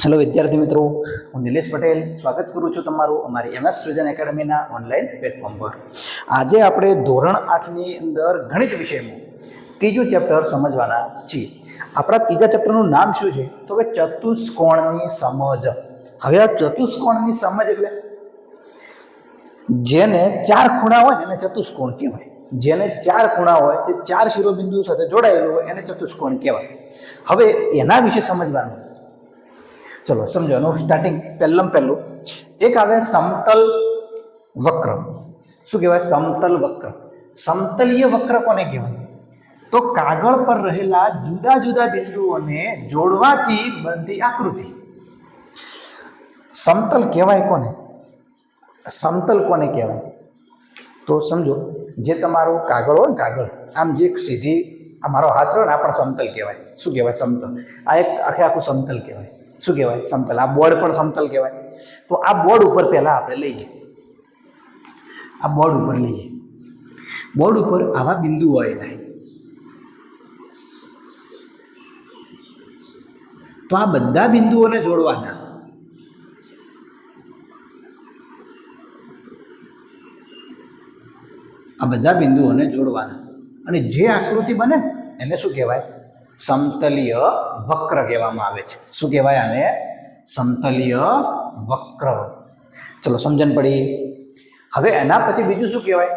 Hello વિદ્યાર્થી મિત્રો, હું નિલેશ પટેલ સ્વાગત કરું છું તમારું અમારી MS સૃજન એકેડમીના ઓનલાઈન પ્લેટફોર્મ પર. આજે આપણે ધોરણ 8ની અંદર ગણિત વિષયમાં ત્રીજું ચેપ્ટર સમજવાના છીએ. આપણા ત્રીજા ચેપ્ટરનું નામ શું છે? તો કે ચતુષ્કોણની સમજ. હવે આ ચતુષ્કોણની સમજ એટલે જેને ચાર ખૂણા હોય ને એને ચતુષ્કોણ કહેવાય. જેને ચાર ખૂણા હોય તે ચાર શિરોબિંદુઓ સાથે જોડાયેલું હોય એને ચતુષ્કોણ કહેવાય. હવે એના વિશે સમજવાનું. ચલો સમજવાનું. સ્ટાર્ટિંગ પહેલું એક આવે સમતલ વક્ર. શું કહેવાય? સમતલ વક્ર. સમતલીય વક્ર કોને કહેવાય? તો કાગળ પર રહેલા જુદા જુદા બિંદુઓને જોડવાથી બનતી આકૃતિ. સમતલ કહેવાય કોને? સમતલ કોને કહેવાય? તો સમજો, જે તમારો કાગળ હોય ને, કાગળ આમ જે એક સીધી આ મારો હાથ રહ્યો ને, આ પણ સમતલ કહેવાય. શું કહેવાય? સમતલ. આ એક આખું સમતલ કહેવાય. શું કહેવાય? સમતલ. આ બોર્ડ પણ સમતલ કહેવાય. તો આ બોર્ડ ઉપર પહેલા આપણે લઈએ. આ બોર્ડ ઉપર લઈએ. બોર્ડ ઉપર આવા બિંદુઓ આવેલા. તો આ બધા બિંદુઓને જોડવાના. આ બધા બિંદુઓને જોડવાના અને જે આકૃતિ બને એને શું કહેવાય? સમતલીય વક્ર કહેવામાં આવે છે. શું કહેવાય આને? સમતલીય વક્ર. ચલો સમજણ પડી. હવે એના પછી બીજું શું કહેવાય?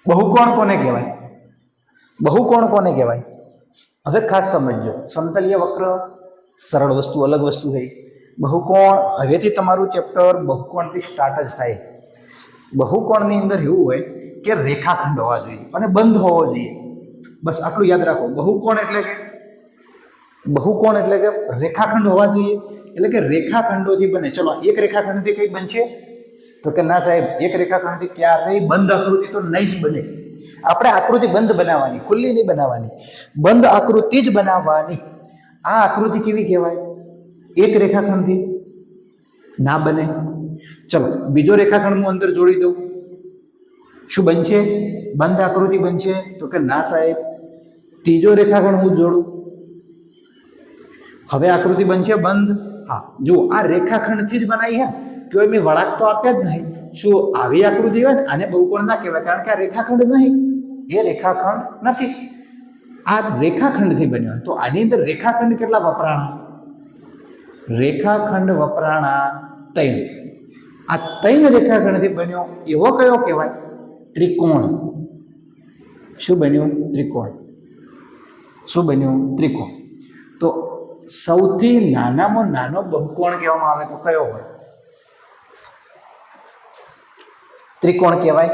બહુકોણ કોને કહેવાય? બહુકોણ કોને કહેવાય? હવે ખાસ સમજજો. સમતલીય વક્ર સરળ વસ્તુ, અલગ વસ્તુ છે. બહુકોણ, હવેથી તમારું ચેપ્ટર બહુકોણથી સ્ટાર્ટ જ થાય. બહુકોણની અંદર એવું હોય કે રેખાખંડ હોવા જોઈએ અને બંધ હોવો જોઈએ. બસ આટલું યાદ રાખો. બહુકોણ એટલે કે રેખાખંડ હોવા જોઈએ. એટલે કે રેખાખંડોથી બને. ચલો, એક રેખાખંડથી કઈ બનશે? તો કે ના સાહેબ, એક રેખાખંડથી ક્યારેય બંધ આકૃતિ તો નહીં જ બને. આપણે આકૃતિ બંધ બનાવવાની, ખુલ્લી નહીં બનાવવાની, બંધ આકૃતિ જ બનાવવાની. આ આકૃતિ કેવી કહેવાય? એક રેખાખંડથી ના બને. ચલો બીજો રેખાખંડ હું અંદર જોડી દઉં. શું બનશે? બંધ આકૃતિ બનશે. તો કે ના સાહેબ, ત્રીજો રેખાખંડ હું જોડું. હવે આકૃતિ બનશે બંધ. હા, જુઓ, આ રેખાખંડથી જ બનાવી હે. કોઈ મેં વળાંક તો આપ્યા જ નહીં. શું આવી આકૃતિ હોય ને, આને બહુકોણ ના કહેવાય, કારણ કે આ રેખાખંડ નહીં. એ રેખાખંડ નથી. આ રેખાખંડથી બન્યો. તો આની અંદર રેખાખંડ કેટલા વપરાણા? રેખાખંડ વપરાણા 3. આ 3 રેખાખંડથી બન્યો એવો કયો કહેવાય? ત્રિકોણ. શું બન્યું? ત્રિકોણ. શું બન્યું? ત્રિકોણ. તો સૌથી નાનામાં નાનો બહુકોણ કહેવામાં આવે તો કયો હોય? ત્રિકોણ કહેવાય.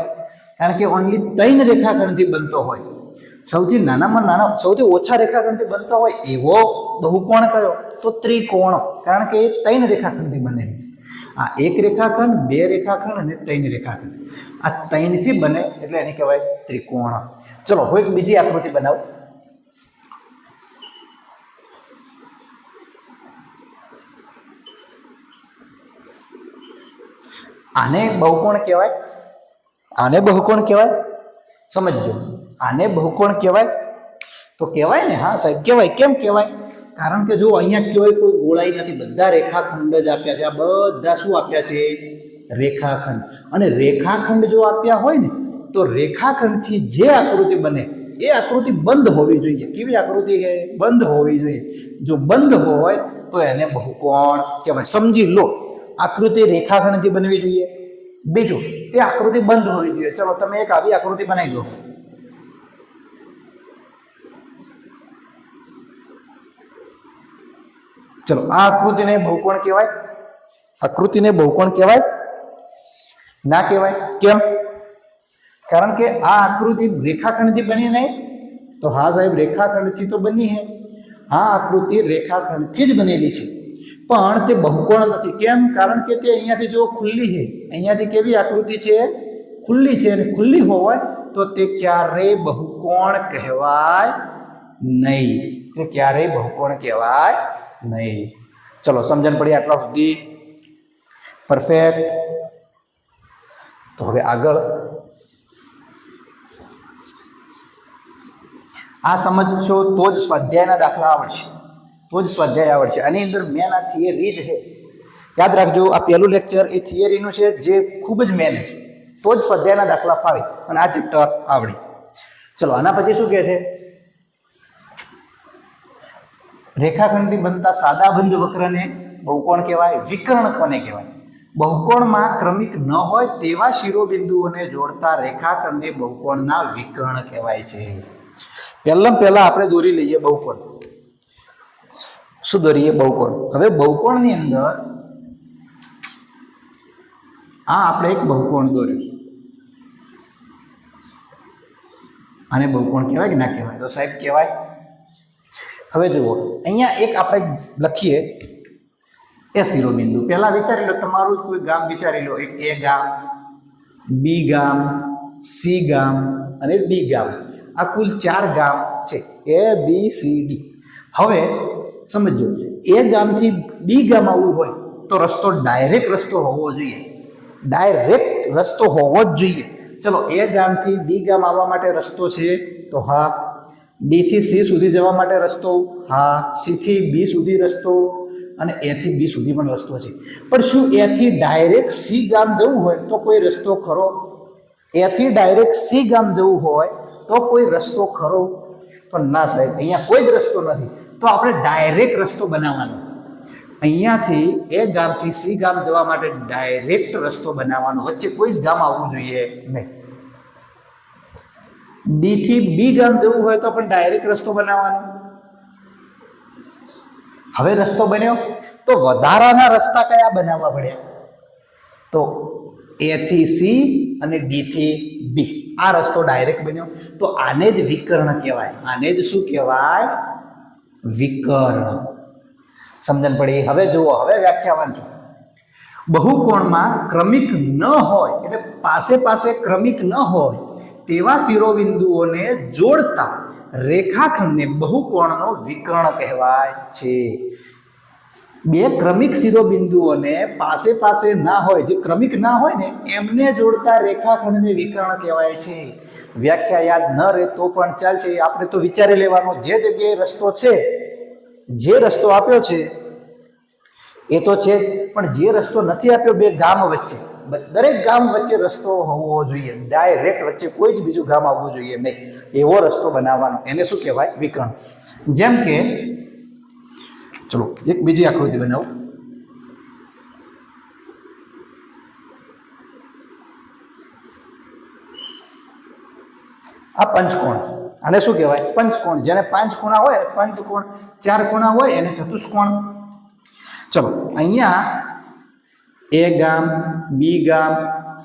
કારણ કે ઓનલી 3 રેખાખંડથી બનતો હોય. સૌથી નાનામાં નાનો, સૌથી ઓછા રેખાખંડથી બનતો હોય એવો બહુકોણ કયો? તો ત્રિકોણ. કારણ કે એ 3 રેખાખંડથી બને. આ એક રેખાખંડ, 2 રેખાખંડ અને 3 રેખાખંડ. આ 3થી બને એટલે એને કહેવાય ત્રિકોણ. ચલો હું એક બીજી આકૃતિ બનાવું. આને બહુકોણ કહેવાય. આને બહુકોણ કહેવાય. સમજજો, આને બહુકોણ કહેવાય. તો કહેવાય ને. હા સાહેબ કહેવાય. કેમ કહેવાય? કારણ કે જો અહીંયા કોઈ ગોળાઈ નથી, બધા રેખાખંડ જ આપ્યા છે. આ બધા શું આપ્યા છે? રેખાખંડ. અને રેખાખંડ જો આપ્યા હોય ને, તો રેખાખંડથી જે આકૃતિ બને એ આકૃતિ બંધ હોવી જોઈએ. કેવી આકૃતિ છે? બંધ હોવી જોઈએ. જો બંધ હોય તો એને બહુકોણ કહેવાય. સમજી લો, આકૃતિ રેખાખંડથી બનવી જોઈએ. બીજું, તે આકૃતિ બંધ હોવી જોઈએ. ચલો તમે એક આવી આકૃતિ બનાવી લો. ચલો, આ આકૃતિને બહુકોણ કહેવાય? આકૃતિને બહુકોણ કહેવાય? ના કહેવાય. કેમ? કારણ કે આ આકૃતિ રેખાખંડથી બની નહીં. તો હા સાહેબ, રેખાખંડથી તો બની છે. આ આકૃતિ રેખાખંડથી જ બનેલી છે, પણ તે બહુકોણ નથી. કેમ? કારણ કે તે અહીંયાથી જો ખુલ્લી છે, અહીંયાથી કેવી આકૃતિ છે? ખુલ્લી છે. અને ખુલ્લી હોય તો તે ક્યારેય બહુકોણ કહેવાય નહીં. તે ક્યારેય બહુકોણ કહેવાય નહીં. ચલો સમજણ પડી આટલા સુધી? પરફેક્ટ. તો હવે આગળ આ સમજશો તો જ સ્વાધ્યાયના દાખલા આવડશે. તો જ સ્વાધ્યાય આવડશે. આની અંદર મેન આ થિયરી જ છે. યાદ રાખજો, આ પહેલું લેક્ચર એ થિયરીનું છે, જે ખૂબ જ મેન છે. તો જ સ્વાધ્યાયના દાખલા ફાવે અને આ ચેપ્ટર આવડે. ચલો, આના પછી શું કહે છે? રેખાખંડથી બનતા સાદાબંધ વક્રને બહુકોણ કહેવાય. વિકર્ણ કોને કહેવાય? બહુકોણમાં ક્રમિક ન હોય તેવા શિરોબિંદુઓને જોડતા રેખાખંડને બહુકોણના વિકર્ણ કહેવાય છે. પહેલા આપણે દોરી લઈએ બહુકોણ. શું દોરીએ? બહુકોણ. હવે બહુકોણની અંદર આ આપણે એક બહુકોણ દોર્યું. આને બહુકોણ કહેવાય કે ના કહેવાય? તો સાહેબ કહેવાય. હવે જુઓ, અહીંયા એક આપણે લખીએ એ શિરોબિંદુ. પહેલા વિચારી લો, તમારું કોઈ ગામ વિચારી લો. એક એ ગામ, બી ગામ, સી ગામ અને ડી ગામ. આ કુલ 4 ગામ છે, એ બી સી ડી. હવે સમજો, એ ગામથી ડી ગામ આવવું હોય તો રસ્તો ડાયરેક્ટ રસ્તો હોવો જોઈએ. ડાયરેક્ટ રસ્તો હોવો જ જોઈએ. ચલો, એ ગામથી ડી ગામ આવવા માટે રસ્તો છે તો હા. ડી થી સી સુધી જવા માટે રસ્તો, હા. સી થી બી સુધી રસ્તો અને એ થી બી સુધી પણ રસ્તો છે. પણ શું એ થી ડાયરેક્ટ સી ગામ જવું હોય તો કોઈ રસ્તો ખરો? એ થી ડાયરેક્ટ સી ગામ જવું હોય તો કોઈ રસ્તો ખરો? પણ ના સાહેબ, અહીંયા કોઈ જ રસ્તો નથી. તો આપણે ડાયરેક્ટ રસ્તો બનાવવાનો. અહીંયાથી એ ગામથી સી ગામ જવા માટે ડાયરેક્ટ રસ્તો બનાવવાનો. વચ્ચે કોઈ જ ગામ આવવું જોઈએ નહીં. ડી થી બી ગામ જવું હોય તો પણ ડાયરેક્ટ રસ્તો બનાવવાનો. હવે રસ્તો બન્યો તો વધારાના રસ્તા કયા બનાવવા પડ્યા? તો એ થી સી અને ડી થી બી. આ રસ્તો ડાયરેક્ટ બન્યો તો આને જ વિકર્ણ કહેવાય. આને જ શું કહેવાય? વિકર્ણ. સમજણ પડી? હવે જુઓ, હવે વ્યાખ્યા વાંચો. બહુકોણમાં ક્રમિક ન હોય, એટલે પાસે ક્રમિક ન હોય તેવા શિરોબિંદુઓને જોડતા રેખાખંડને બહુકોણનો વિકર્ણ કહેવાય છે. બે ક્રમિક શિરોબિંદુઓને પાસે ના હોય, જે ક્રમિક ના હોય ને એમને જોડતા રેખાખંડને વિકર્ણ કહેવાય છે. વ્યાખ્યા યાદ ન રહે તો પણ ચાલશે. આપણે તો વિચારી લેવાનો, જે જગ્યાએ રસ્તો છે, જે રસ્તો આપ્યો છે એ તો છે જ, પણ જે રસ્તો નથી આપ્યો બે ગામ વચ્ચે, દરેક ગામ વચ્ચે રસ્તો હોવો જોઈએ. ડાયરેક્ટ વચ્ચે કોઈ જ બીજું ગામ આવવું જોઈએ નહીં. એવો રસ્તો બનાવવાનો. એને શું કહેવાય? વિકર્ણ. જેમ કે ચલો એક બીજી આકૃતિ બનાવો. આ પંચકોણ. આને શું કહેવાય? પંચકોણ. જેને 5 ખૂણા હોય, પંચકોણ. 4 ખૂણા હોય એને ચતુષ્કોણ. ચલો, અહીંયા એ ગામ, બી ગામ,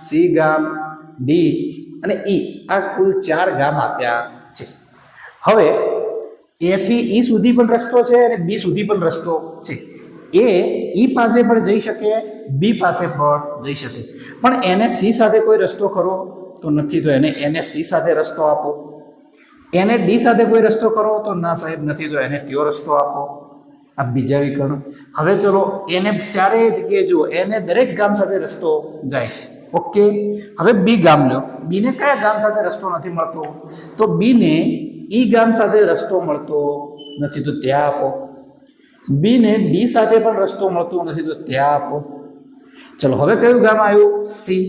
સી ગામ, ડી અને ઈ, આ કુલ 4 ગામ આપ્યા છે. હવે એ થી ઈ સુધી પણ રસ્તો છે અને બી સુધી પણ રસ્તો છે. એ ઈ પાસે પણ જઈ શકે, બી પાસે પણ જઈ શકે, પણ એને સી સાથે કોઈ રસ્તો ખરો? તો નથી. તો એને સી સાથે રસ્તો આપો. એને ડી સાથે કોઈ રસ્તો ખરો? તો ના સાહેબ નથી. તો એને ત્યો રસ્તો આપો. આ બીજા વિકર્ણ. હવે ચલો, એને ચારેય જગ્યાએ જુઓ, એને દરેક ગામ સાથે રસ્તો જાય છે. ઓકે. હવે બી ગામ લો. બીને કયા ગામ સાથે રસ્તો નથી મળતો? તો બીને ઈ ગામ સાથે રસ્તો મળતો નથી, તો ત્યાં આપો. બીને ડી સાથે પણ રસ્તો મળતો નથી, તો ત્યાં આપો. ચલો, હવે કયું ગામ આવ્યું? સી.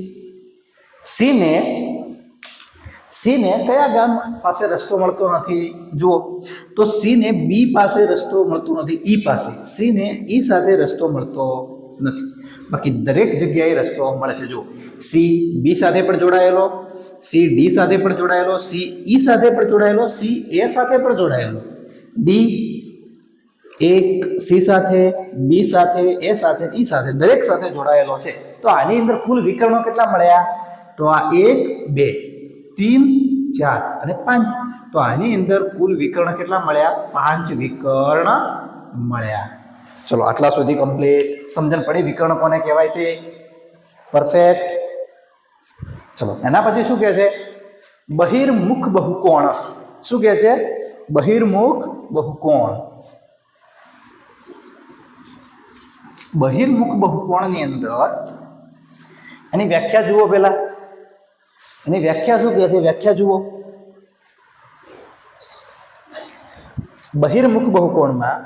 સીને કયા ગામ પાસે રસ્તો મળતો નથી? જુઓ, તો સીને બી પાસે રસ્તો મળતો નથી, ઈ પાસે. સીને ઈ સાથે રસ્તો મળતો નથી, બાકી દરેક જગ્યાએ રસ્તો મળે છે. જુઓ, સી બી સાથે પણ જોડાયેલો, સી ડી સાથે પણ જોડાયેલો, સી ઈ સાથે પણ જોડાયેલો, સી એ સાથે પણ જોડાયેલો, ડી એક સી સાથે, બી સાથે, એ સાથે, ઈ સાથે, દરેક સાથે જોડાયેલો છે. તો આની અંદર કુલ વિકર્ણો કેટલા મળ્યા? તો આ 1 2 3 4 અને 5. તો આની અંદર કુલ વિકર્ણ કેટલા મળ્યા? 5 વિકર્ણ મળ્યા. ચલો, આટલા સુધી કમ્પ્લીટ. સમજણ પડી વિકર્ણ કોને કહેવાય તે? પરફેક્ટ. ચલો, એના પછી શું કહે છે? બહિર્મુખ બહુકોણ. શું કહે છે? બહિર્મુખ બહુકોણ. બહિર્મુખ બહુકોણની અંદર એની વ્યાખ્યા જુઓ. પહેલા એની વ્યાખ્યા શું કહે છે? વ્યાખ્યા જુઓ. બહિર્મુખ બહુકોણમાં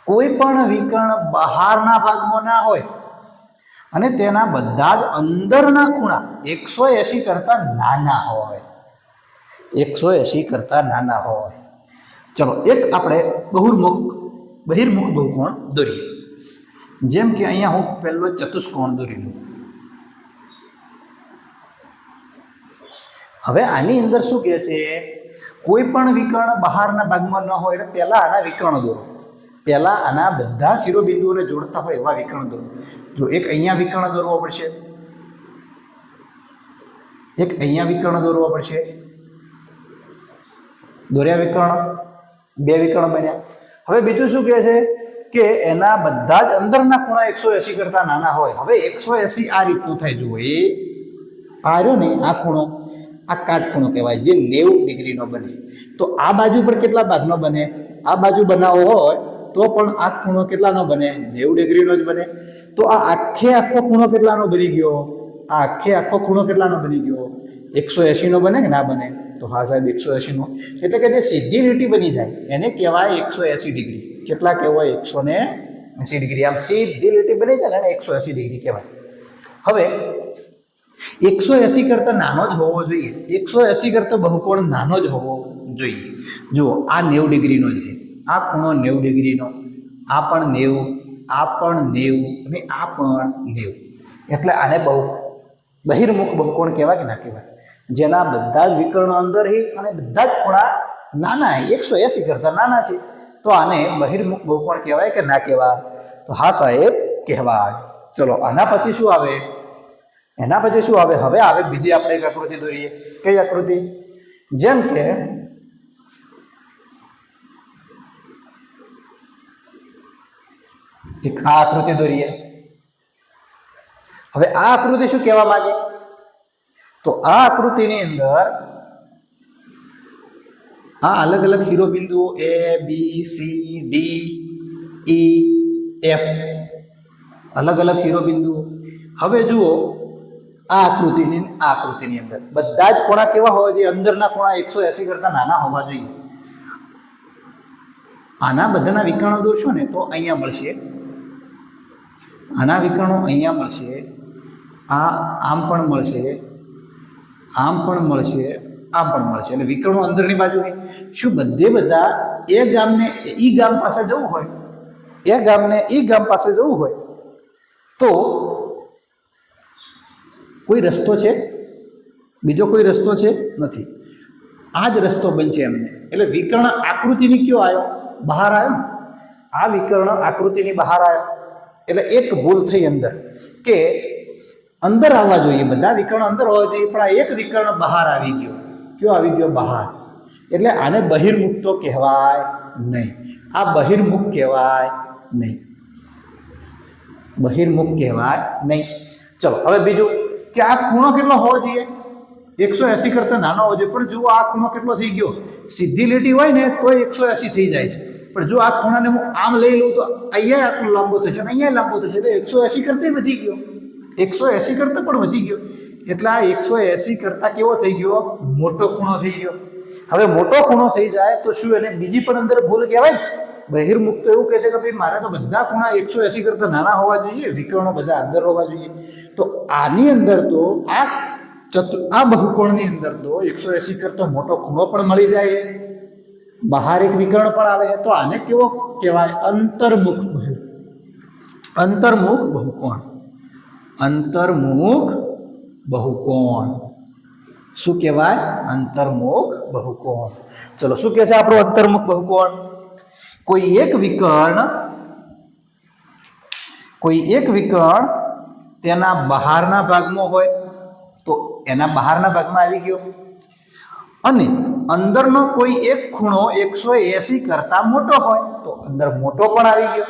કોઈ પણ વિકર્ણ બહારના ભાગમાં ના હોય અને તેના બધા જ અંદરના ખૂણા 180 કરતા નાના હોય, 180 કરતા નાના હોય. ચલો એક આપણે બહિર્મુખ બહુકોણ દોરીએ. જેમ કે અહીંયા હું પહેલો ચતુષ્કોણ દોરી લઉં. હવે આની અંદર શું કહે છે, કોઈ પણ વિકર્ણ બહારના ભાગમાં ન હોય એટલે પહેલા આના વિકર્ણ દોરો. પહેલા આના બધા શિરોબિંદુઓને જોડતા હોય એવા વિકર્ણ દોરો. જો એક અહીંયા વિકર્ણ દોરવો પડશે, એક અહીંયા વિકર્ણ દોરવો પડશે. દોર્યા વિકર્ણ, બે વિકર્ણ બન્યા. હવે બીજું શું કહે છે કે એના બધા જ અંદરના ખૂણા 180 કરતા નાના હોય. હવે 180 આ રીતનું થાય. જુઓ એ આ રહ્યો ને આ ખૂણો, આ કાટખૂણો કહેવાય, જે 90 ડિગ્રીનો બને. તો આ બાજુ પર કેટલા ભાગનો બને? આ બાજુ બનાવવો હોય તો પણ આ ખૂણો કેટલાનો બને? 90 ડિગ્રીનો જ બને. તો આ આખો ખૂણો કેટલાનો બની ગયો? આ આખો ખૂણો કેટલાનો બની ગયો? 180 નો બને કે ના બને? તો હા સાહેબ 180 નો. એટલે કે જે સીધી લીટી બની જાય એને કહેવાય 180 ડિગ્રી. કેટલા કહેવાય? 180 ડિગ્રી. આમ સીધી લીટી બની જાય ને 180 ડિગ્રી કહેવાય. હવે 180 કરતા નાનો જ હોવો જોઈએ. 180 કરતા બહુકોણ નાનો જ હોવો જોઈએ. જુઓ આ 90 ડિગ્રીનો છે, આ ખૂણો 90 ડિગ્રીનો, આ પણ 90, આ પણ 90 અને આ પણ 90. એટલે આને બહિર્મુખ બહુકોણ કહેવાય કે ના કહેવાય? જેના બધા જ વિકર્ણો અંદર અને બધા જ ખૂણા નાના 180 કરતા નાના છે. તો આને બહિર્મુખ બહુકોણ કહેવાય કે ના કહેવાય? તો હા સાહેબ કહેવાય. ચલો આના પછી શું આવે? એના પછી શું આવે? હવે આવે બીજી આપણે એક આકૃતિ દોરીએ. કઈ આકૃતિ? જેમ કે એક આ આકૃતિ દોરીએ. હવે આ આકૃતિ શું કહેવા માંગે? તો આ આકૃતિની અંદર આ અલગ અલગ શિરોબિંદુઓ A B C D E F, અલગ અલગ શિરોબિંદુઓ. હવે જુઓ આ આકૃતિની અંદર બધા જ ખૂણા કેવા હોવા જોઈએ? અંદરના ખૂણા 180 કરતા નાના હોવા જોઈએ. આના બધાના વિકર્ણો દોરશો ને તો અહીંયા મળશે, આના વિકર્ણો અહીંયા મળશે, આ આમ પણ મળશે, આમ પણ મળશે, આમ પણ મળશે. એટલે વિકર્ણો અંદરની બાજુ હોય. શું બધા એ ગામને ઈ ગામ પાસે જવું હોય, એ ગામને ઈ ગામ પાસે જવું હોય તો કોઈ રસ્તો છે? બીજો કોઈ રસ્તો છે? નથી. આ જ રસ્તો બનશે એમને. એટલે વિકર્ણ આકૃતિની કયો આવ્યો? બહાર આવ્યો. આ વિકર્ણ આકૃતિની બહાર આવ્યો. એટલે એક ભૂલ થઈ અંદર કે અંદર આવવા જોઈએ, બધા વિકર્ણ અંદર હોવા જોઈએ, પણ આ એક વિકર્ણ બહાર આવી ગયો. કયો આવી ગયો? બહાર. એટલે આને બહિર્મુખ તો કહેવાય નહીં. આ બહિર્મુખ કહેવાય નહીં, બહિર્મુખ કહેવાય નહીં. ચલો હવે બીજું કે આ ખૂણો કેટલો હોવો જોઈએ? 180 કરતા નાનો હોવો જોઈએ. પણ જુઓ આ ખૂણો કેટલો થઈ ગયો? સીધી લીટી હોય ને તો 180 થઈ જાય છે. પણ જો આ ખૂણાને હું આમ લઈ લઉં તો અહીંયા આટલો લાંબો થશે અને અહીંયા લાંબો થશે. એટલે 180 કરતાં વધી ગયો, 180 કરતાં પણ વધી ગયો. એટલે આ 180 કરતાં કેવો થઈ ગયો? મોટો ખૂણો થઈ ગયો. હવે મોટો ખૂણો થઈ જાય તો શું એને બીજી પણ અંદર ભૂલ કહેવાય? બહિર્મુખ તો એવું કહે છે કે ભાઈ મારે તો બધા ખૂણા 180 કરતાં નાના હોવા જોઈએ, વિકર્ણો બધા અંદર હોવા જોઈએ. તો આની અંદર તો આ બહુકોણની અંદર તો 180 કરતાં મોટો ખૂણો પણ મળી જાય, બહાર એક વિકર્ણ પણ આવે. તો આને કેવો કહેવાય? અંતર્મુખ બહુકોણ. અંતર્મુખ બહુકોણ. શું કહેવાય? અંતર્મુખ બહુકોણ. ચલો શું કહે છે આપણો અંતર્મુખ બહુકોણ? કોઈ એક વિકર્ણ તેના બહારના ભાગમાં હોય તો એના બહારના ભાગમાં આવી ગયો, અને અંદરનો કોઈ એક ખૂણો 180 કરતા મોટો હોય તો અંદર મોટો પણ આવી ગયો.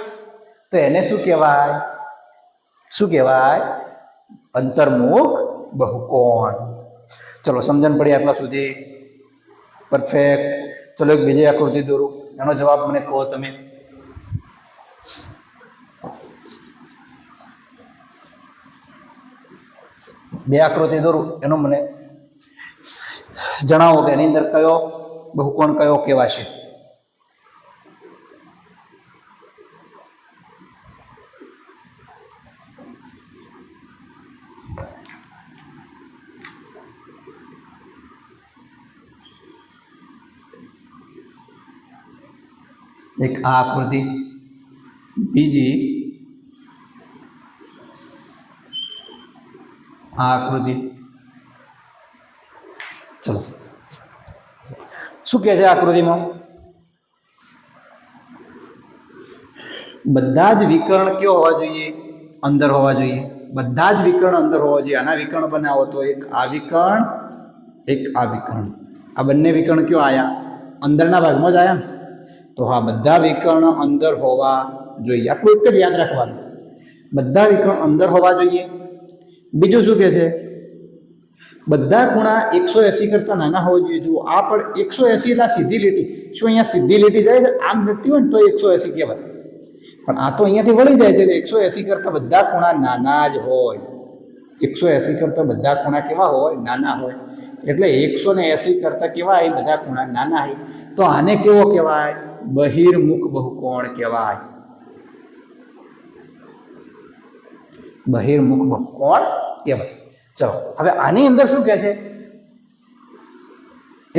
તો એને શું કહેવાય? શું કહેવાય? અંતર્મુખ બહુકોણ. ચલો સમજણ પડી આટલા સુધી? પરફેક્ટ. ચલો એક બીજી આકૃતિ દોરું, એનો જવાબ મને કહો તમે. બે આકૃતિ દોરું, એનો મને જણાવો કે એની અંદર કયો બહુકોણ કયો કહેવાશે. એક આ આકૃતિ, બીજી આ આકૃતિ. ચલો શું કહે છે આકૃતિમાં? બધા જ વિકર્ણ કયો હોવા જોઈએ? અંદર હોવા જોઈએ. બધા જ વિકર્ણ અંદર હોવા જોઈએ. આના વિકર્ણ બનાવો તો એક આ વિકર્ણ, એક આ વિકર્ણ. આ બંને વિકર્ણ કયો આયા? અંદરના ભાગમાં જ આયા ને. તો હા, બધા વિકર્ણ અંદર હોવા જોઈએ. આટલું એક જ યાદ રાખવાનું, બધા વિકર્ણ અંદર હોવા જોઈએ. બીજું શું કહે છે? બધા ખૂણા 180 કરતા નાના હોવા જોઈએ. જુઓ, આ પણ 180 એટલે સીધી લીટી. શું અહીંયા સીધી લીટી જાય છે? આમ જતી હોય ને તો 180 કહેવાય, પણ આ તો અહીંયાથી વળી જાય છે એટલે 180 કરતા બધા ખૂણા નાના જ હોય. 180 કરતા બધા ખૂણા કેવા હોય? નાના હોય. એટલે 180 કરતા કેવા હોય? બધા ખૂણા નાના હોય. તો આને કેવો કહેવાય? બહિર્મુખ બહુકોણ કહેવાય. બહિર્મુખ બહુકોણ કહેવાય. ચલો હવે આની અંદર શું કહે છે?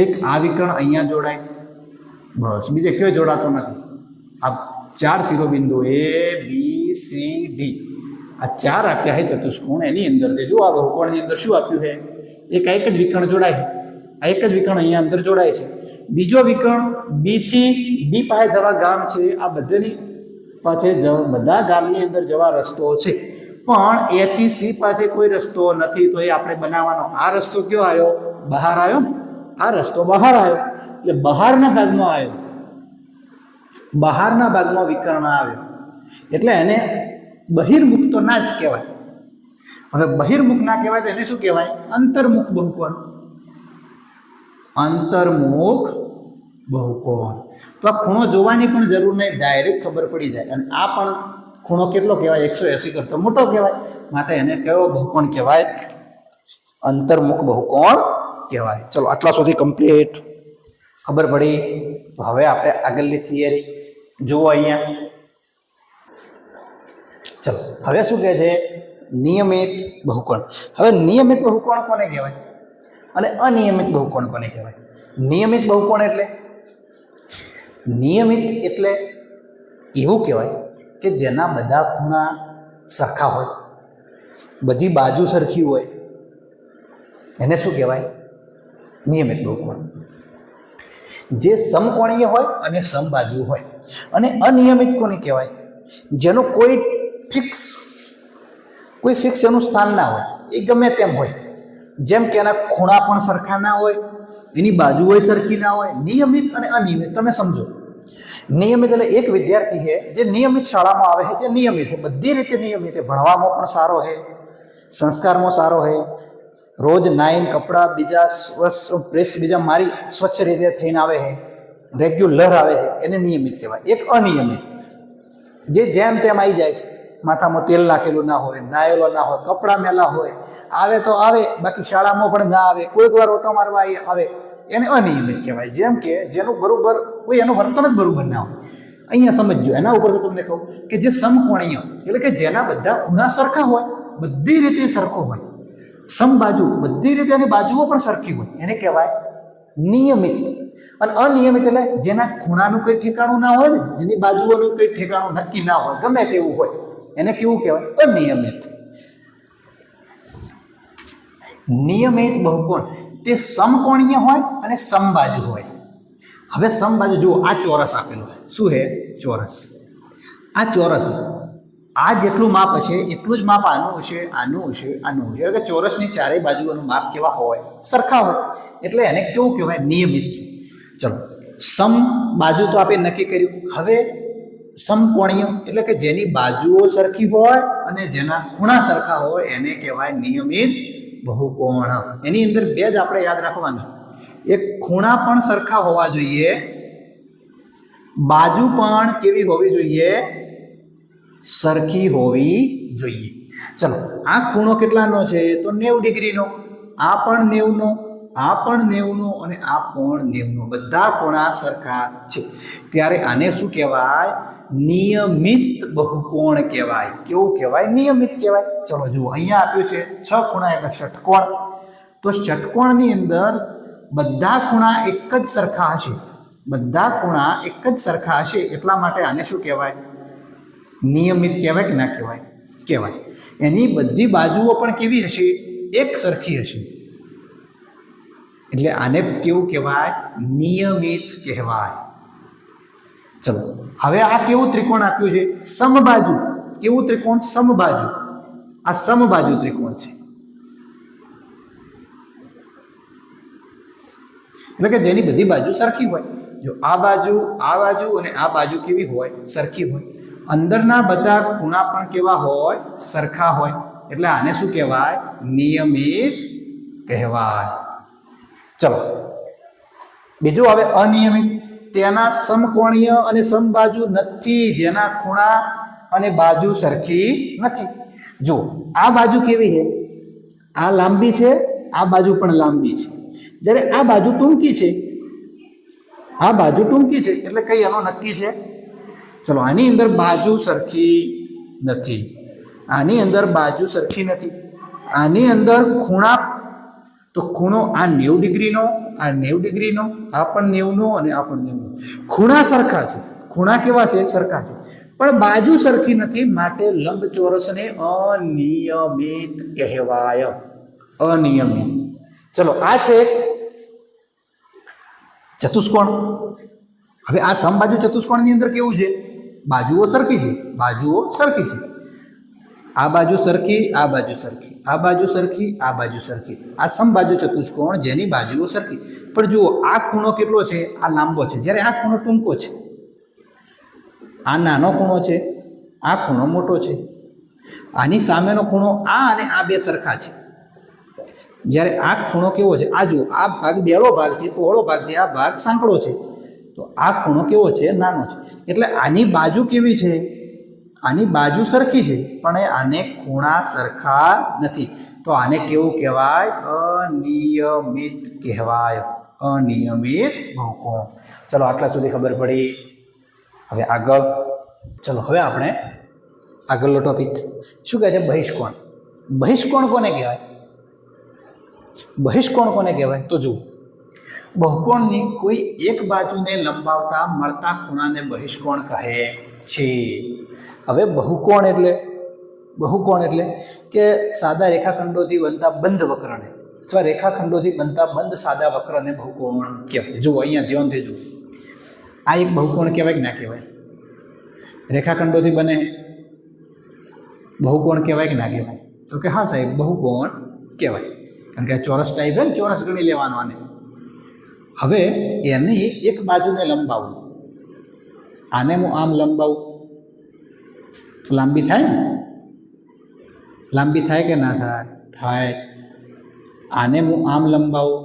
એક આ વિકર્ણ અહીંયા જોડાય, બસ, બીજે કયો જોડાતો નથી. આ 4 શિરોબિંદુ A B C D, આ 4 આપ્યા છે ચતુષ્કોણ. એની અંદર જો આ બહુકોણની અંદર શું આપ્યું છે? એક જ વિકર્ણ જોડાય છે. આ એક જ વિકર્ણ અહીંયા અંદર જોડાય છે. બીજો વિકર્ણ B થી D પાસે જવા ગામ છે. આ બધાની પાસે બધા ગામની અંદર જવા રસ્તો છે, પણ A થી C પાસે કોઈ રસ્તો નથી. તો એ આપણે બનાવવાનો. આ રસ્તો કયો આવ્યો? બહાર આવ્યો. આ રસ્તો બહાર આવ્યો એટલે બહારના ભાગમાં આવ્યો. બહારના ભાગમાં વિકર્ણ આવ્યો એટલે એને બહિર્મુખ તો ના જ કહેવાય. હવે બહિર્મુખ ના કહેવાય તો એને શું કહેવાય? અંતર્મુખ બહુકોણ. અંતર્મુખ બહુકોણ. તો આ ખૂણો જોવાની પણ જરૂર નહીં, ડાયરેક્ટ ખબર પડી જાય. અને આ પણ ખૂણો કેટલો કહેવાય? 180 કરતો મોટો કહેવાય. માટે એને કયો બહુકોણ કહેવાય? અંતર્મુખ બહુકોણ કહેવાય. ચલો આટલા સુધી કમ્પ્લીટ ખબર પડી. તો હવે આપણે આગળની થિયરી જુઓ અહીંયા. ચલો હવે શું કહે છે? નિયમિત બહુકોણ. હવે નિયમિત બહુકોણ કોને કહેવાય અને અનિયમિત બહુકોણ કોને કહેવાય? નિયમિત બહુકોણ એટલે એવું કહેવાય કે જેના બધા ખૂણા સરખા હોય, બધી બાજુ સરખી હોય, એને શું કહેવાય? નિયમિત બહુકોણ. જે સમકોણીય હોય અને સમબાજુ હોય. અને અનિયમિત કોને કહેવાય? જેનું કોઈ ફિક્સ એનું સ્થાન ના હોય, એ ગમે તેમ હોય. જેમ કે એના ખૂણા પણ સરખા ના હોય, એની બાજુઓ સરખી ના હોય. નિયમિત અને અનિયમિત તમે સમજો. નિયમિત એટલે એક વિદ્યાર્થી છે જે નિયમિત શાળામાં આવે છે, જે નિયમિત છે, બધી રીતે નિયમિત છે, ભણવામાં પણ સારો છે, સંસ્કારમાં સારો છે, રોજ નાઈન કપડાં બીજા પ્રેસ બીજા મારી સ્વચ્છ રીતે થઈને આવે છે, રેગ્યુલર આવે છે, એને નિયમિત કહેવાય. એક અનિયમિત જે જેમ તેમ આવી જાય છે, માથામાં તેલ નાખેલું ના હોય, નાયેલો ના હોય, કપડાં મેલા હોય, આવે તો આવે, બાકી શાળામાં પણ ના આવે, કોઈક વાર ઓટો મારવા આવે, એને અનિયમિત કહેવાય. જેમ કે જેનું બરોબર કોઈ એનું વર્તન જ બરોબર ના હોય. અહીંયા સમજજો, એના ઉપર તમને કહું કે જે સમકોણીય એટલે કે જેના બધા ખૂણા સરખા હોય, બધી રીતે સરખો હોય, સમબાજુ બધી રીતે એની બાજુઓ પણ સરખી હોય, એને કહેવાય નિયમિત. અને અનિયમિત એટલે જેના ખૂણાનું કંઈ ઠેકાણું ના હોય ને, જેની બાજુઓનું કંઈ ઠેકાણું નક્કી ના હોય, ગમે તેવું હોય, એને કેવું કહેવાય? અનિયમિત. નિયમિત બહુકોણ તે સમકોણીય હોય અને સમબાજુ હોય. હવે સમબાજુ જુઓ, આ ચોરસ આપેલો હોય. શું છે? ચોરસ. આ ચોરસ, આ જેટલું માપ હશે એટલું જ માપ આનું હશે, આનું હશે, આનું હશે. એટલે કે ચોરસની ચારેય બાજુઓનું માપ કેવા હોય? સરખા હોય. એટલે એને કેવું કહેવાય? નિયમિત. ચલો, સમ બાજુ તો આપણે નક્કી કર્યું. હવે સમકોણીય એટલે કે જેની બાજુઓ સરખી હોય અને જેના ખૂણા સરખા હોય, એને કહેવાય નિયમિત બહુકોણ. એની અંદર બે જ આપણે યાદ રાખવાના. એક, ખૂણા પણ સરખા હોવા જોઈએ, બાજુ પણ કેવી હોવી જોઈએ? સરખી હોવી જોઈએ. ચલો, આ ખૂણો કેટલાનો છે? તો 90 ડિગ્રીનો. આ પણ 90નો, આ પણ 90નો અને આ પણ 90નો. બધા ખૂણા સરખા છે. ત્યારે આને શું કહેવાય? નિયમિત બહુકોણ કહેવાય. કેવું કહેવાય? નિયમિત કહેવાય. ચલો જુઓ, અહીંયા આપ્યું છે 6 ખૂણા એટલે ષટકોણ. તો ષટકોણની અંદર બધા ખૂણા એક જ સરખા હશે. બધા ખૂણા એક જ સરખા હશે એટલા માટે આને શું કહેવાય? નિયમિત કહેવાય કે ના કહેવાય? કહેવાય. એની બધી બાજુઓ પણ કેવી હશે? એક સરખી હશે. એટલે આને કેવું કહેવાય? નિયમિત કહેવાય. ચલો હવે આ કેવું ત્રિકોણ આપ્યું છે? સમબાજુ. કેવું ત્રિકોણ? સમબાજુ. આ સમબાજુ ત્રિકોણ છે. એટલે કે જેની બધી બાજુ સરખી હોય. જો આ બાજુ અને આ બાજુ કેવી હોય? સરખી હોય. અંદરના બધા ખૂણા પણ કેવા હોય? સરખા હોય. એટલે આને શું કહેવાય? નિયમિત કહેવાય. ચલો બીજું હવે અનિયમિત. તેના સમકોણીય અને સમબાજુ નથી, જેના ખૂણા અને બાજુ સરખી નથી. જો આ બાજુ કેવી છે? આ લાંબી છે, આ બાજુ પણ લાંબી છે. જ્યારે આ બાજુ ટૂંકી છે, આ બાજુ ટૂંકી છે એટલે કઈ આનો નક્કી છે? ચલો આની અંદર બાજુ સરખી નથી, આની અંદર બાજુ સરખી નથી, આની અંદર ખૂણા, તો ખૂણો આ 90 ડિગ્રીનો, આ 90 ડિગ્રીનો, આ પણ 90નો અને આ પણ 90નો. ખૂણા સરખા છે, ખૂણા કેવા છે? સરખા છે, પણ બાજુ સરખી નથી, માટે લંબચોરસને અનિયમિત કહેવાય. અનિયમિત. ચલો આ છે ચતુષ્કોણ. હવે આ સમબાજુ ચતુષ્કોણની અંદર કેવું છે? બાજુઓ સરખી છે, બાજુઓ સરખી છે. આ બાજુ સરખી, આ બાજુ સરખી, આ બાજુ સરખી, આ બાજુ સરખી. આ સમબાજુ ચતુષ્કોણ જેની બાજુઓ સરખી. પણ જુઓ આ ખૂણો કેટલો છે? આ લાંબો છે, જ્યારે આ ખૂણો ટૂંકો છે. આ નાનો ખૂણો છે, આ ખૂણો મોટો છે. આની સામેનો ખૂણો આ અને આ બે સરખા છે. જ્યારે આ ખૂણો કેવો છે? આ જુઓ, આ ભાગ બેડો ભાગ છે, પહોળો ભાગ છે, આ ભાગ સાંકડો છે. તો આ ખૂણો કેવો છે? નાનો છે. એટલે આની બાજુ કેવી છે? આની બાજુ સરખી છે, પણ આને ખૂણા સરખા નથી. તો આને કેવું કહેવાય? અનિયમિત કહેવાય. અનિયમિત બહુકોણ. ચલો આટલા સુધી ખબર પડી. હવે આગળ ચલો, હવે આપણે આગળનો ટોપિક શું કહે છે? બહિષ્કોણ. બહિષ્કોણ કોને કહેવાય? બહિષ્કોણ કોને કહેવાય? તો જુઓ, બહુકોણની કોઈ એક બાજુને લંબાવતા મળતા ખૂણાને બહિષ્કોણ કહે છે. હવે બહુકોણ એટલે કે સાદા રેખાખંડોથી બનતા બંધ વક્રને, અથવા રેખાખંડોથી બનતા બંધ સાદા વક્રને બહુકોણ કહેવાય. જુઓ અહીંયા ધ્યાન દેજો, આ એક બહુકોણ કહેવાય કે ના કહેવાય? રેખાખંડોથી બને બહુકોણ કહેવાય કે ના કહેવાય? તો કે હા સાહેબ, બહુકોણ કહેવાય. કારણ કે ચોરસ ટાઈપ છે ને, ચોરસ ગણી લેવાનો આને. હવે એની એક બાજુને લંબાવું, આને હું આમ લંબાવું તો લાંબી થાય ને? લાંબી થાય કે ના થાય? થાય. આને હું આમ લંબાવું,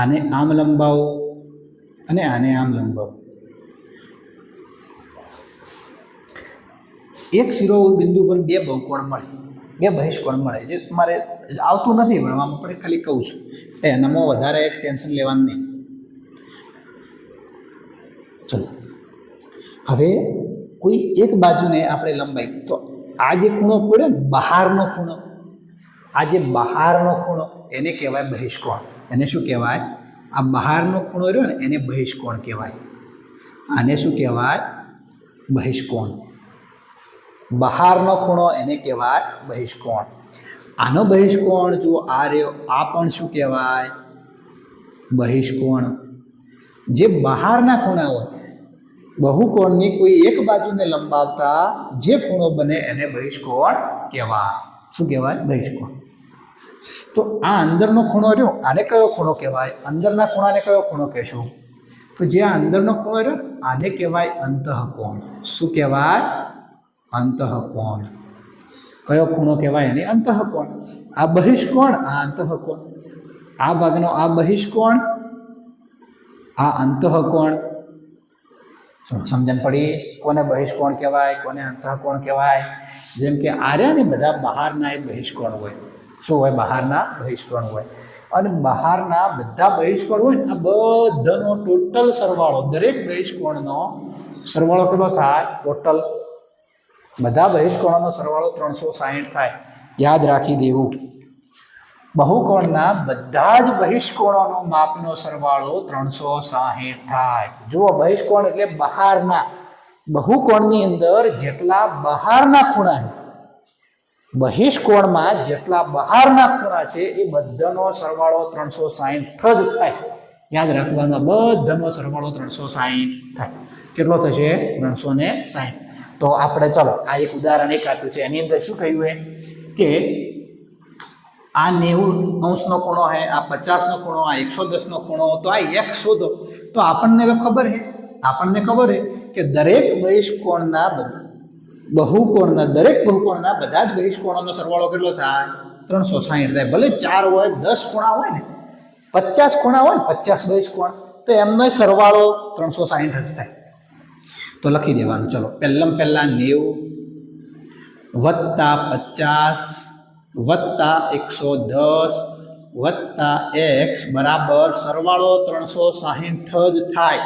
આને આમ લંબાવું અને આને આમ લંબાવું. એક શિરોબિંદુ પર બે બહુકોણ મળે, બે બહિષ્કોણ મળે. જે તમારે આવતું નથી ભણવામાં, પણ ખાલી કહું છું. એનામાં વધારે ટેન્શન લેવાનું નહીં. ચલો હવે કોઈ એક બાજુને આપણે લંબાઈ, તો આ જે ખૂણો પડ્યો ને, બહારનો ખૂણો, આ જે બહારનો ખૂણો એને કહેવાય બહિષ્કોણ. એને શું કહેવાય? આ બહારનો ખૂણો રહ્યો ને એને બહિષ્કોણ કહેવાય. આને શું કહેવાય? બહિષ્કોણ. બહારનો ખૂણો એને કહેવાય બહિષ્કોણ. આનો બહિષ્કોણ જો આ રહ્યો, આ પણ શું કહેવાય? બહિષ્કોણ. જે બહારના ખૂણા હોય, બહુકોણની કોઈ એક બાજુને લંબાવતા જે ખૂણો બને એને બહિષ્કોણ કહેવાય. શું કહેવાય? બહિષ્કોણ. તો આ અંદરનો ખૂણો રહ્યો, આને કયો ખૂણો કહેવાય? અંદરના ખૂણાને કયો ખૂણો કહેશું? તો જે આ અંદરનો ખૂણો રહ્યો આને કહેવાય અંતઃકોણ. શું કહેવાય? અંતઃકોણ. કયો ખૂણો કહેવાય? એને અંતઃકોણ. આ બહિષ્કોણ, આ અંતઃકોણ. આ ભાગનો આ બહિષ્કોણ, આ અંતઃકોણ. સમજણ પડી? કોને બહિષ્કોણ કહેવાય, કોને અંતઃકોણ કહેવાય? જેમ કે આર્યા ને બધા બહારના એ બહિષ્કોણ હોય. શું હોય? બહારના બહિષ્કોણ હોય. અને બહારના બધા બહિષ્કોણ હોય ને, આ બધાનો ટોટલ સરવાળો, દરેક બહિષ્કોણનો સરવાળો કેટલો થાય? ટોટલ બધા બહિષ્કોણોનો સરવાળો 360 થાય. યાદ રાખી દેવું. બહુકોણના બધા જ બહિષ્કોણોનો માપનો સરવાળો 360 થાય. જુઓ, બહિષ્કોણ એટલે બહારના. બહુકોણની અંદર જેટલા બહારના ખૂણા છે, બહિષ્કોણમાં જેટલા બહારના ખૂણા છે એ બધાનો સરવાળો 360 જ થાય. યાદ રાખવાનો, બધાનો સરવાળો 360 થાય. કેટલો થશે? 360. તો આપણે ચલો આ એક ઉદાહરણ એક આપ્યું છે, એની અંદર શું કહ્યું છે કે આ 90° ખૂણો છે, આ 50નો ખૂણો, આ 110નો ખૂણો, તો આ એક શોધો. તો આપણને તો ખબર છે કે દરેક બહિષ્કોણના બહુકોણના બધા જ બહિષ્કોણોનો સરવાળો કેટલો થાય? 360 થાય. ભલે 4 હોય, 10 ખૂણા હોય ને, 50 ખૂણા હોય ને, 50 બહિષ્કોણ, તો એમનો સરવાળો 360 જ થાય. તો લખી દેવાનું. ચલો, પહેલા 90 વત્તા 50 વત્તા 110 વત્તા x બરાબર સરવાળો 360 જ થાય.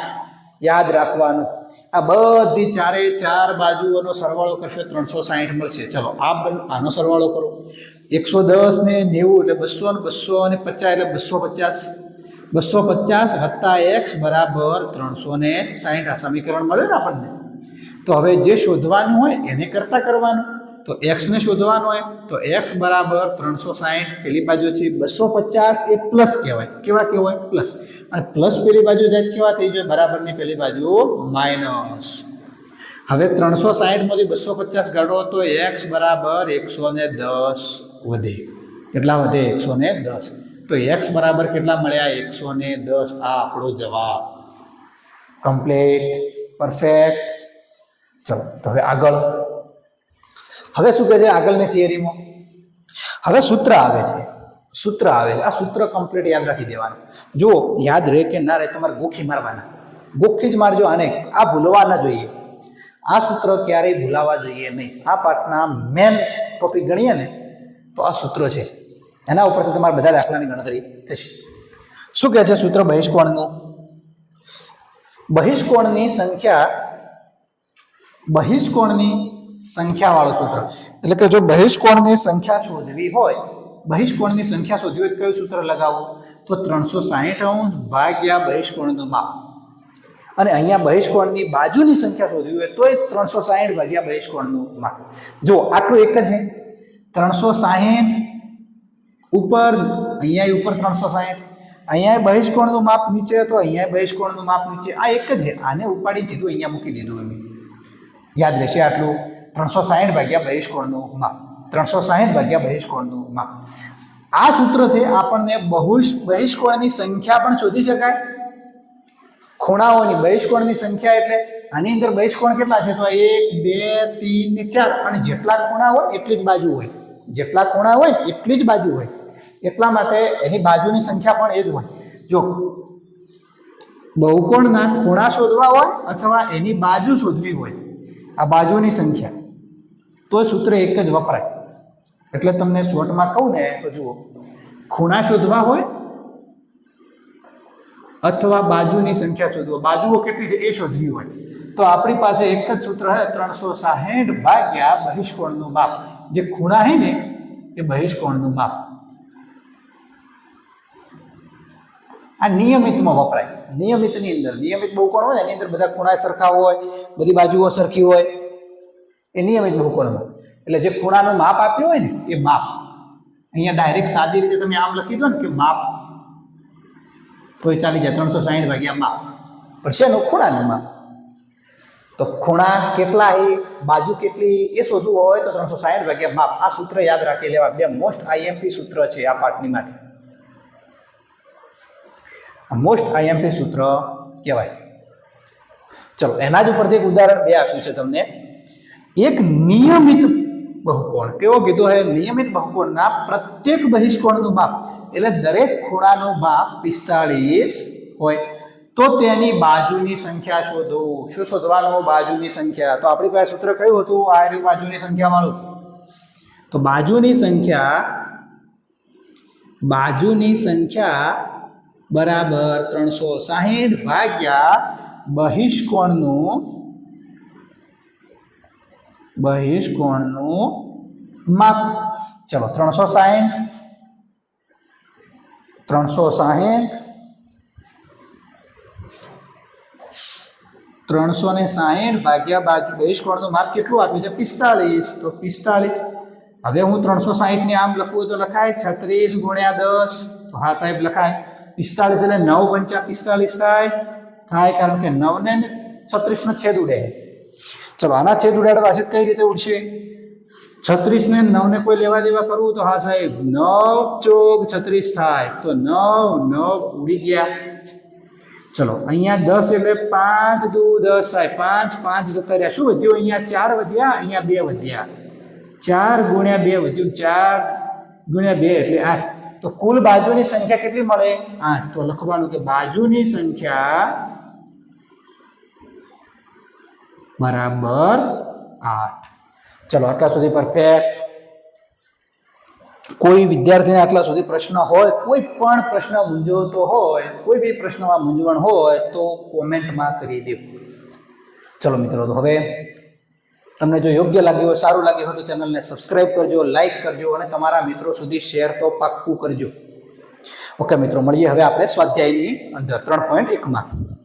યાદ રાખવાનું, આ બધી ચારે ચાર બાજુઓનો સરવાળો કરશો 360 મળશે. ચલો, આનો સરવાળો કરો. 110 ને 90 એટલે 200 ને 200 અને 50 એટલે 250 વત્તા x બરાબર 360. આ સમીકરણ મળ્યું ને આપણને. તો હવે જે શોધવાનું હોય એને કરતા કરવાનું. તો x ને શોધવાનું હોય તો x બરાબર 360, પેલી બાજુથી 250 એ પ્લસ કહેવાય. કેવા કહેવાય? પ્લસ. અને પ્લસ પેલી બાજુ જાય કેવા થઈ જાય? બરાબરની પેલી બાજુ માઇનસ. હવે 360 માંથી 250 કાઢો તો x બરાબર 110 વધે. કેટલા વધે? 110. તો x બરાબર કેટલા મળ્યા? 110. આ આપણો જવાબ. Complete, perfect. ચલો, તો હવે આગળ. હવે શું કહે છે આગળની થિયરીમાં? હવે સૂત્ર આવે છે. આ સૂત્ર કમ્પ્લીટ યાદ રાખી દેવાનું. જુઓ, યાદ રહે કે ના રહે તમારે ગોખી મારવાના. ગોખી જ મારજો આને. આ ભૂલવા ના જોઈએ. આ સૂત્ર ક્યારેય ભૂલાવા જોઈએ નહીં. આ પાઠના મેન ટોપિક ગણીએ ને તો આ સૂત્ર છે. એના ઉપરથી તમારે બધા દાખલાની ગણતરી થશે. શું કહે છે સૂત્ર બહિષ્કોણનું? બહિષ્કોણની સંખ્યાવાળું સૂત્ર. એટલે કે જો બહિષ્કોણની સંખ્યા શોધવી હોય તો કયું સૂત્ર લગાવો? તો 360 ભાગ્યા બહિષ્કોણનું માપ. અને અહીંયા બહિષ્કોણની બાજુની સંખ્યા શોધવી હોય તો 360 ભાગ્યા બહિષ્કોણનું માપ. જો આટલું એક જ છે. 360 ઉપર, અહીંયા ઉપર 360, અહીંયા બહિષ્કોણનું માપ નીચે, તો અહીંયા બહિષ્કોણનું માપ નીચે. આ એક જ છે. આને ઉપાડી સીધું અહીંયા મૂકી દીધું. એમ યાદ રહેશે આટલું. 360 ભાગ્યા બહિષ્કોણનું માપ. 360 ભાગ્યા બહિષ્કોણનું માપ. આ સૂત્રથી આપણને બહિષ્કોણની સંખ્યા પણ શોધી શકાય. ખૂણાઓની બહિષ્કોણની સંખ્યા એટલે આની અંદર બહિષ્કોણ કેટલા છે? તો 1 2 3 4. અને જેટલા ખૂણા હોય એટલી જ બાજુ હોય. જેટલા ખૂણા હોય એટલી જ બાજુ હોય. એટલા માટે એની બાજુની સંખ્યા પણ એ જ હોય. જો બહુકોણના ખૂણા શોધવા હોય અથવા એની બાજુ શોધવી હોય, આ બાજુની સંખ્યા, તો સૂત્ર એક જ વપરાય. એટલે તમને શોર્ટમાં કહું ને તો જુઓ, ખૂણા શોધવા હોય અથવા બાજુની સંખ્યા શોધવા, બાજુઓ કેટલી છે એ શોધવી હોય તો આપણી પાસે એક જ સૂત્ર છે, 360 ભાગ્યા બહિષ્કોણનું માપ. જે ખૂણા છે ને એ બહિષ્કોણનું માપ. આ નિયમિતમાં વપરાય. નિયમિતની અંદર, નિયમિત બહુકોણ હોય એની અંદર બધા ખૂણા સરખા હોય, બધી બાજુઓ સરખી હોય, એ નિયમિત બહુકોણમાં. એટલે જે ખૂણાનું માપ આપ્યું હોય ને એ માપ. અહીંયા ડાયરેક્ટ સાદી રીતે તમે આમ લખી દો ને કે માપ, તો એ ચાલી જાય. 360 ભાગ્યા માપ. પણ છે એનું ખૂણાનું માપ. તો ખૂણા કેટલા એ, બાજુ કેટલી એ શોધવું હોય તો 360 ભાગ્યા માપ. આ સૂત્ર યાદ રાખી લેવા. બે મોસ્ટ આઈએમપી સૂત્ર છે આ પાઠની માટે. મોસ્ટ આઈએમપી સૂત્ર કહેવાય. ચલો, એના જ ઉપરથી એક ઉદાહરણ બે આપ્યું છે તમને. એક નિયમિત બહુકોણ. કેવો કીધો છે? નિયમિત બહુકોણના પ્રત્યેક બહિષ્કોણનું માપ, એટલે દરેક ખૂણાનું માપ 45 હોય તો તેની બાજુની સંખ્યા શોધો. શું શોધવાનું? બાજુની સંખ્યા. તો આપણી પાસે સૂત્ર કયું હતું? આ રહ્યું બાજુની સંખ્યા વાળું. તો બાજુની સંખ્યા બરાબર 360 ભાગ્યા બહિષ્કોણનું માપ. ચલો, 360 360 360 ભાગ્યા બાજુ બહિષ્કોણનું માપ કેટલું આપ્યું છે 45 તો 45 હવે હું 360 ને આમ લખું તો લખાય 36 ગુણ્યા 10 તો હા સાહેબ લખાય 45 એટલે 9 પંચા 45 થાય કારણ કે 9 ને 36 નો છેદ ઉડે ચલો આના છેદ ઉડાડવા છે કઈ રીતે ઉડશે 36 ને 9 ને કોઈ લેવા દેવા કરવું તો હા સાહેબ 9 ચોક 36 થાય તો 9 9 ઉડી ગયા ચલો અહીંયા 10 એટલે 5 દુ 10 થાય 5 5 જતા રહ્યા શું વધ્યું અહીંયા 4 વધ્યા અહીંયા 2 વધ્યા 4 ગુણ્યા 2 વધ્યું 4 ગુણ્યા 2 એટલે 8 તો કુલ બાજુની સંખ્યા કેટલી મળે 8 તો લખવાનું કે બાજુની સંખ્યા બરાબર 8 ચલો આટલા સુધી પરફેક્ટ કોઈ વિદ્યાર્થીને આટલા સુધી પ્રશ્ન હોય કોઈ પણ પ્રશ્ન મૂંઝવતો હોય કોઈ બી પ્રશ્નમાં મૂંઝવણ હોય તો કોમેન્ટમાં કરી દો ચલો મિત્રો તો હવે તમને જો યોગ્ય લાગ્યું હોય સારું લાગ્યું હોય તો ચેનલને સબસ્ક્રાઇબ કરજો લાઈક કરજો અને તમારા મિત્રો સુધી શેર તો પાક્કું કરજો ઓકે મિત્રો મળીએ હવે આપણે સ્વાધ્યાયની અંદર 3.1 માં